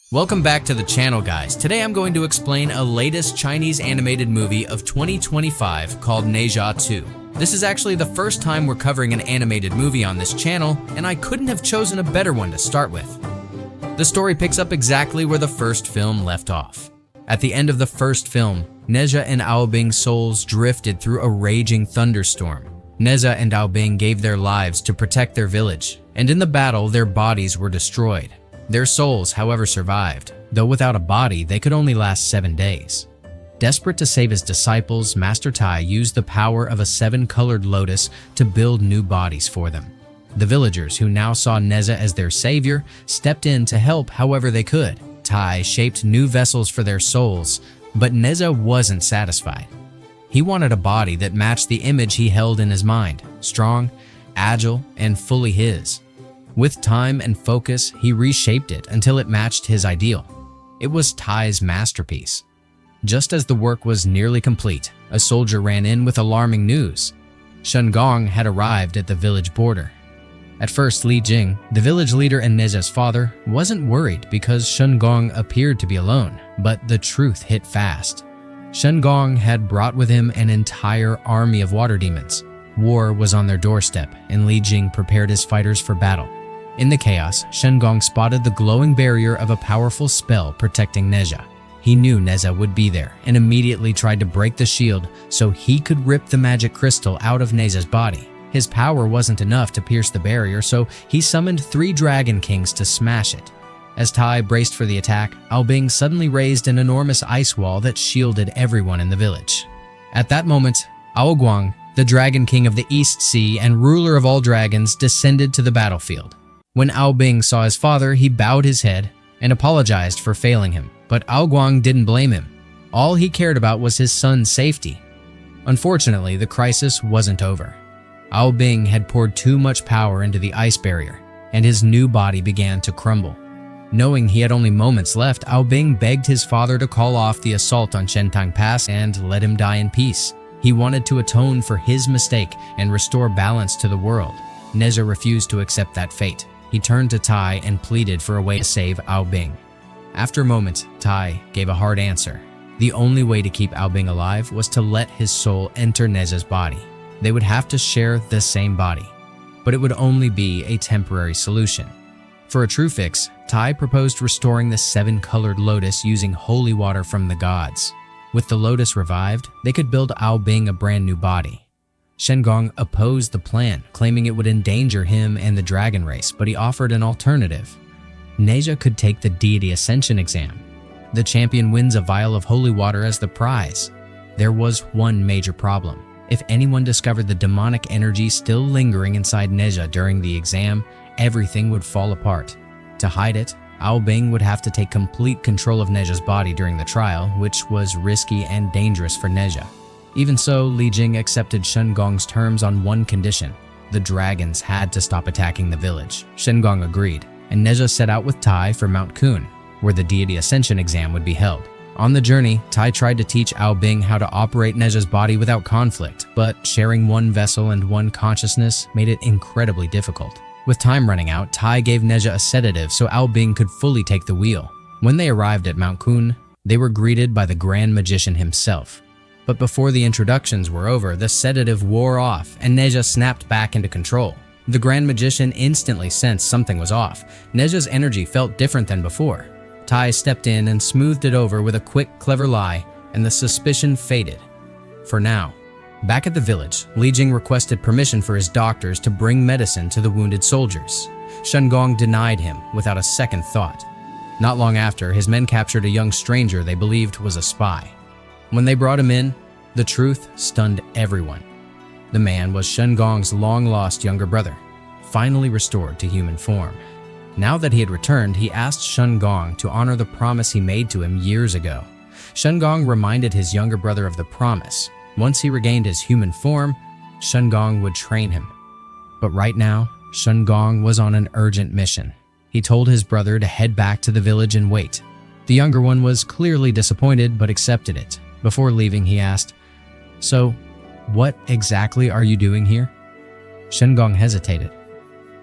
Welcome back to the channel, guys. Today I'm going to explain a latest Chinese animated movie of 2025 called Ne Zha 2. This is actually the first time we're covering an animated movie on this channel, and I couldn't have chosen a better one to start with. The story picks up exactly where the first film left off. At the end of the first film, Nezha and Ao Bing's souls drifted through a raging thunderstorm. Nezha and Ao Bing gave their lives to protect their village, and in the battle their bodies were destroyed. Their souls, however, survived, though without a body they could only last 7 days. Desperate to save his disciples, Master Tai used the power of a 7-colored lotus to build new bodies for them. The villagers, who now saw Nezha as their savior, stepped in to help however they could. Tai shaped new vessels for their souls, but Nezha wasn't satisfied. He wanted a body that matched the image he held in his mind, strong, agile, and fully his. With time and focus, he reshaped it until it matched his ideal. It was Tai's masterpiece. Just as the work was nearly complete, a soldier ran in with alarming news. Shen Gong had arrived at the village border. At first, Li Jing, the village leader and Nezha's father, wasn't worried because Shen Gong appeared to be alone, but the truth hit fast. Shen Gong had brought with him an entire army of water demons. War was on their doorstep, and Li Jing prepared his fighters for battle. In the chaos, Shen Gong spotted the glowing barrier of a powerful spell protecting Nezha. He knew Nezha would be there and immediately tried to break the shield so he could rip the magic crystal out of Nezha's body. His power wasn't enough to pierce the barrier, so he summoned 3 Dragon Kings to smash it. As Tai braced for the attack, Ao Bing suddenly raised an enormous ice wall that shielded everyone in the village. At that moment, Ao Guang, the Dragon King of the East Sea and ruler of all dragons, descended to the battlefield. When Ao Bing saw his father, he bowed his head and apologized for failing him, but Ao Guang didn't blame him. All he cared about was his son's safety. Unfortunately, the crisis wasn't over. Ao Bing had poured too much power into the ice barrier, and his new body began to crumble. Knowing he had only moments left, Ao Bing begged his father to call off the assault on Shentang Pass and let him die in peace. He wanted to atone for his mistake and restore balance to the world. Nezha refused to accept that fate. He turned to Tai and pleaded for a way to save Ao Bing. After a moment, Tai gave a hard answer. The only way to keep Ao Bing alive was to let his soul enter Nezha's body. They would have to share the same body, but it would only be a temporary solution. For a true fix, Tai proposed restoring the 7-colored lotus using holy water from the gods. With the lotus revived, they could build Ao Bing a brand new body. Shen Gong opposed the plan, claiming it would endanger him and the dragon race, but he offered an alternative. Nezha could take the deity ascension exam. The champion wins a vial of holy water as the prize. There was one major problem. If anyone discovered the demonic energy still lingering inside Nezha during the exam, everything would fall apart. To hide it, Ao Bing would have to take complete control of Nezha's body during the trial, which was risky and dangerous for Nezha. Even so, Li Jing accepted Shen Gong's terms on one condition. The dragons had to stop attacking the village. Shen Gong agreed, and Nezha set out with Tai for Mount Kun, where the deity ascension exam would be held. On the journey, Tai tried to teach Ao Bing how to operate Nezha's body without conflict, but sharing one vessel and one consciousness made it incredibly difficult. With time running out, Tai gave Nezha a sedative so Ao Bing could fully take the wheel. When they arrived at Mount Kun, they were greeted by the Grand Magician himself. But before the introductions were over, the sedative wore off and Nezha snapped back into control. The Grand Magician instantly sensed something was off. Nezha's energy felt different than before. Tai stepped in and smoothed it over with a quick, clever lie, and the suspicion faded. For now. Back at the village, Li Jing requested permission for his doctors to bring medicine to the wounded soldiers. Shen Gong denied him without a second thought. Not long after, his men captured a young stranger they believed was a spy. When they brought him in, the truth stunned everyone. The man was Shen Gong's long-lost younger brother, finally restored to human form. Now that he had returned, he asked Shen Gong to honor the promise he made to him years ago. Shen Gong reminded his younger brother of the promise. Once he regained his human form, Shen Gong would train him. But right now, Shen Gong was on an urgent mission. He told his brother to head back to the village and wait. The younger one was clearly disappointed but accepted it. Before leaving, he asked, "So, what exactly are you doing here?" Shen Gong hesitated.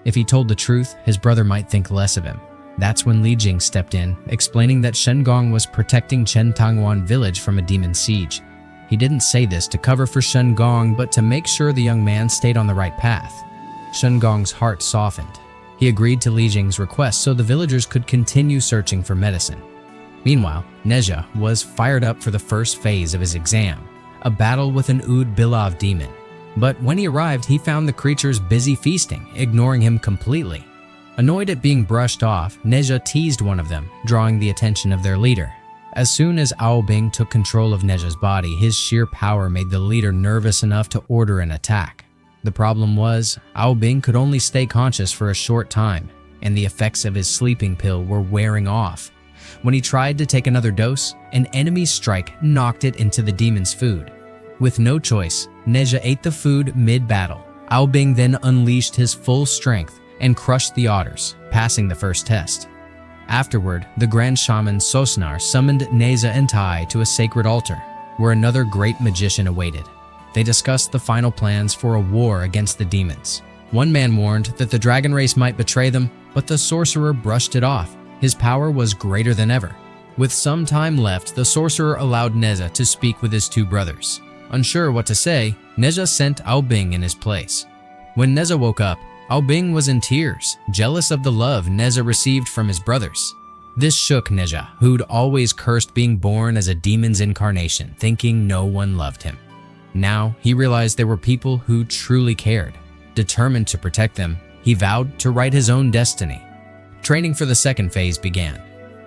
If he told the truth, his brother might think less of him. That's when Li Jing stepped in, explaining that Shen Gong was protecting Chen Tangwan village from a demon siege. He didn't say this to cover for Shen Gong, but to make sure the young man stayed on the right path. Shen Gong's heart softened. He agreed to Li Jing's request so the villagers could continue searching for medicine. Meanwhile, Ne Zha was fired up for the first phase of his exam, a battle with an Oud Bilav demon. But when he arrived, he found the creatures busy feasting, ignoring him completely. Annoyed at being brushed off, Ne Zha teased one of them, drawing the attention of their leader. As soon as Ao Bing took control of Ne Zha's body, his sheer power made the leader nervous enough to order an attack. The problem was, Ao Bing could only stay conscious for a short time, and the effects of his sleeping pill were wearing off. When he tried to take another dose, an enemy strike knocked it into the demon's food. With no choice, Ne Zha ate the food mid-battle. Ao Bing then unleashed his full strength and crushed the otters, passing the first test. Afterward, the Grand Shaman Sosnar summoned Ne Zha and Tai to a sacred altar, where another great magician awaited. They discussed the final plans for a war against the demons. One man warned that the dragon race might betray them, but the sorcerer brushed it off. His power was greater than ever. With some time left, the sorcerer allowed Ne Zha to speak with his two brothers. Unsure what to say, Ne Zha sent Ao Bing in his place. When Ne Zha woke up, Ao Bing was in tears, jealous of the love Ne Zha received from his brothers. This shook Ne Zha, who'd always cursed being born as a demon's incarnation, thinking no one loved him. Now, he realized there were people who truly cared. Determined to protect them, he vowed to write his own destiny. Training for the second phase began.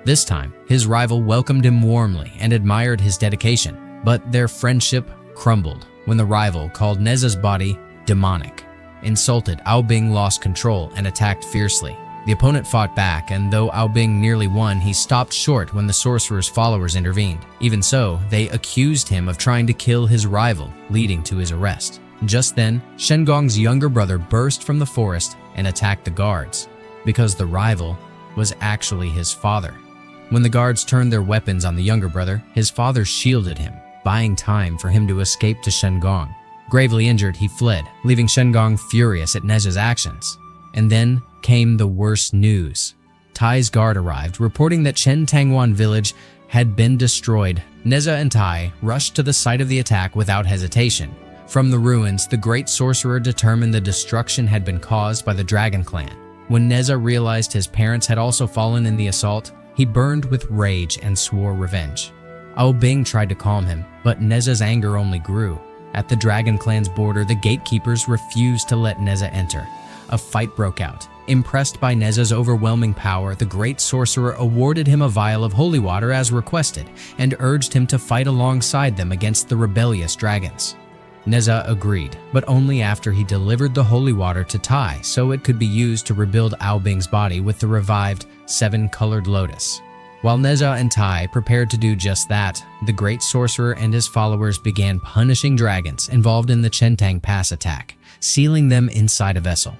This time, his rival welcomed him warmly and admired his dedication, but their friendship crumbled when the rival called Ne Zha's body demonic. Insulted, Ao Bing lost control and attacked fiercely. The opponent fought back, and though Ao Bing nearly won, he stopped short when the sorcerer's followers intervened. Even so, they accused him of trying to kill his rival, leading to his arrest. Just then, Shen Gong's younger brother burst from the forest and attacked the guards, because the rival was actually his father. When the guards turned their weapons on the younger brother, his father shielded him, buying time for him to escape to Shen Gong. Gravely injured, he fled, leaving Shen Gong furious at Ne Zha's actions. And then came the worst news. Tai's guard arrived, reporting that Chen Tangwan village had been destroyed. Ne Zha and Tai rushed to the site of the attack without hesitation. From the ruins, the great sorcerer determined the destruction had been caused by the Dragon Clan. When Ne Zha realized his parents had also fallen in the assault, he burned with rage and swore revenge. Ao Bing tried to calm him, but Ne Zha's anger only grew. At the Dragon Clan's border, the gatekeepers refused to let Ne Zha enter. A fight broke out. Impressed by Ne Zha's overwhelming power, the great sorcerer awarded him a vial of holy water as requested and urged him to fight alongside them against the rebellious dragons. Ne Zha agreed, but only after he delivered the holy water to Tai so it could be used to rebuild Ao Bing's body with the revived seven-colored lotus. While Ne Zha and Tai prepared to do just that, the great sorcerer and his followers began punishing dragons involved in the Chentang Pass attack, sealing them inside a vessel.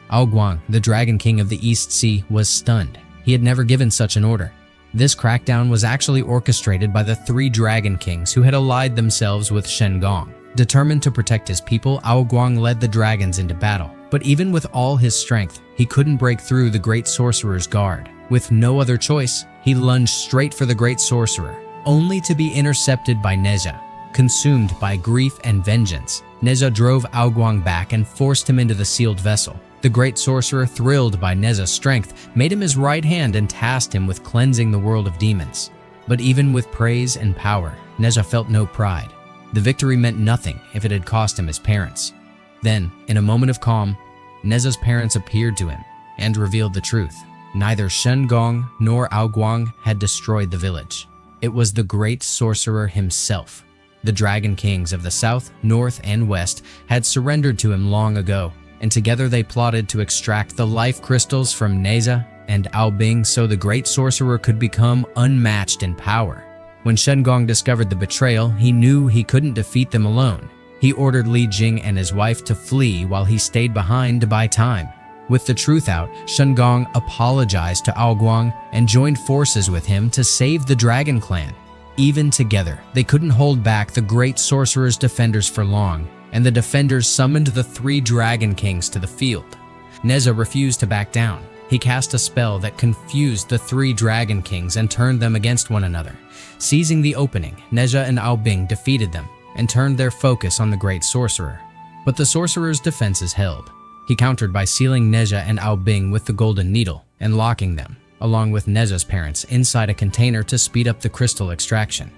Ao Guang, the Dragon King of the East Sea, was stunned. He had never given such an order. This crackdown was actually orchestrated by the three Dragon Kings who had allied themselves with Shen Gong. Determined to protect his people, Ao Guang led the dragons into battle. But even with all his strength, he couldn't break through the great sorcerer's guard. With no other choice, he lunged straight for the great sorcerer, only to be intercepted by Ne Zha. Consumed by grief and vengeance, Ne Zha drove Ao Guang back and forced him into the sealed vessel. The great sorcerer, thrilled by Ne Zha's strength, made him his right hand and tasked him with cleansing the world of demons. But even with praise and power, Ne Zha felt no pride. The victory meant nothing if it had cost him his parents. Then, in a moment of calm, Ne Zha's parents appeared to him and revealed the truth. Neither Shen Gong nor Ao Guang had destroyed the village. It was the great sorcerer himself. The Dragon Kings of the South, North, and West had surrendered to him long ago, and together they plotted to extract the life crystals from Ne Zha and Ao Bing so the great sorcerer could become unmatched in power. When Shen Gong discovered the betrayal, he knew he couldn't defeat them alone. He ordered Li Jing and his wife to flee while he stayed behind to buy time. With the truth out, Shen Gong apologized to Ao Guang and joined forces with him to save the Dragon Clan. Even together, they couldn't hold back the great sorcerer's defenders for long, and the defenders summoned the three Dragon Kings to the field. Ne Zha refused to back down. He cast a spell that confused the three Dragon Kings and turned them against one another. Seizing the opening, Nezha and Ao Bing defeated them and turned their focus on the Great Sorcerer. But the Sorcerer's defenses held. He countered by sealing Nezha and Ao Bing with the Golden Needle and locking them, along with Nezha's parents, inside a container to speed up the crystal extraction.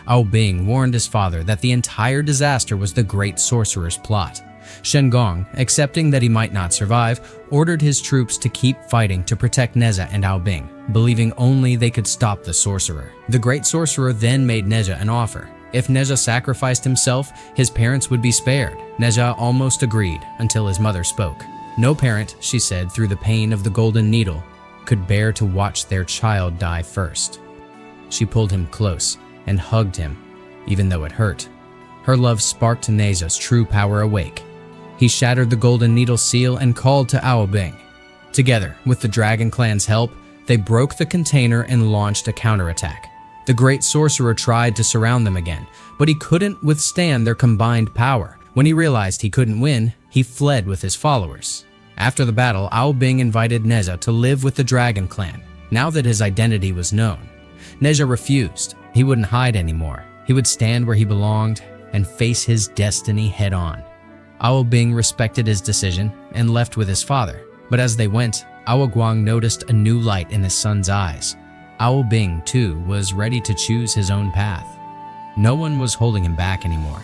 Ao Bing warned his father that the entire disaster was the Great Sorcerer's plot. Shen Gong, accepting that he might not survive, ordered his troops to keep fighting to protect Nezha and Ao Bing, believing only they could stop the sorcerer. The Great Sorcerer then made Nezha an offer. If Nezha sacrificed himself, his parents would be spared. Nezha almost agreed until his mother spoke. No parent, she said through the pain of the Golden Needle, could bear to watch their child die first. She pulled him close and hugged him, even though it hurt. Her love sparked Nezha's true power awake. He shattered the Golden Needle seal and called to Ao Bing. Together, with the Dragon Clan's help, they broke the container and launched a counterattack. The Great Sorcerer tried to surround them again, but he couldn't withstand their combined power. When he realized he couldn't win, he fled with his followers. After the battle, Ao Bing invited Nezha to live with the Dragon Clan, now that his identity was known. Nezha refused. He wouldn't hide anymore. He would stand where he belonged and face his destiny head-on. Ao Bing respected his decision and left with his father, but as they went, Ao Guang noticed a new light in his son's eyes. Ao Bing, too, was ready to choose his own path. No one was holding him back anymore.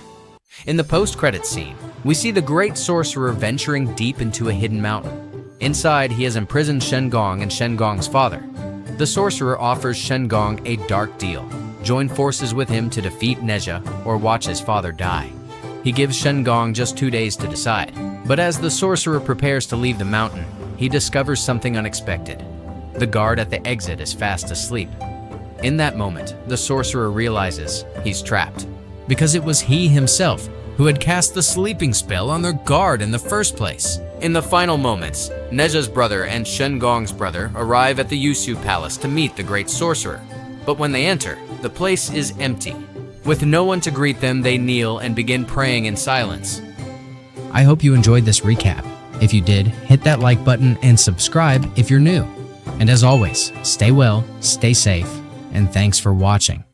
In the post-credits scene, we see the Great Sorcerer venturing deep into a hidden mountain. Inside, he has imprisoned Shen Gong and Shen Gong's father. The sorcerer offers Shen Gong a dark deal: join forces with him to defeat Nezha or watch his father die. He gives Shen Gong just 2 days to decide. But as the sorcerer prepares to leave the mountain, he discovers something unexpected. The guard at the exit is fast asleep. In that moment, the sorcerer realizes he's trapped, because it was he himself who had cast the sleeping spell on their guard in the first place. In the final moments, Nezha's brother and Shen Gong's brother arrive at the Yusu Palace to meet the Great Sorcerer. But when they enter, the place is empty. With no one to greet them, they kneel and begin praying in silence. I hope you enjoyed this recap. If you did, hit that like button and subscribe if you're new. And as always, stay well, stay safe, and thanks for watching.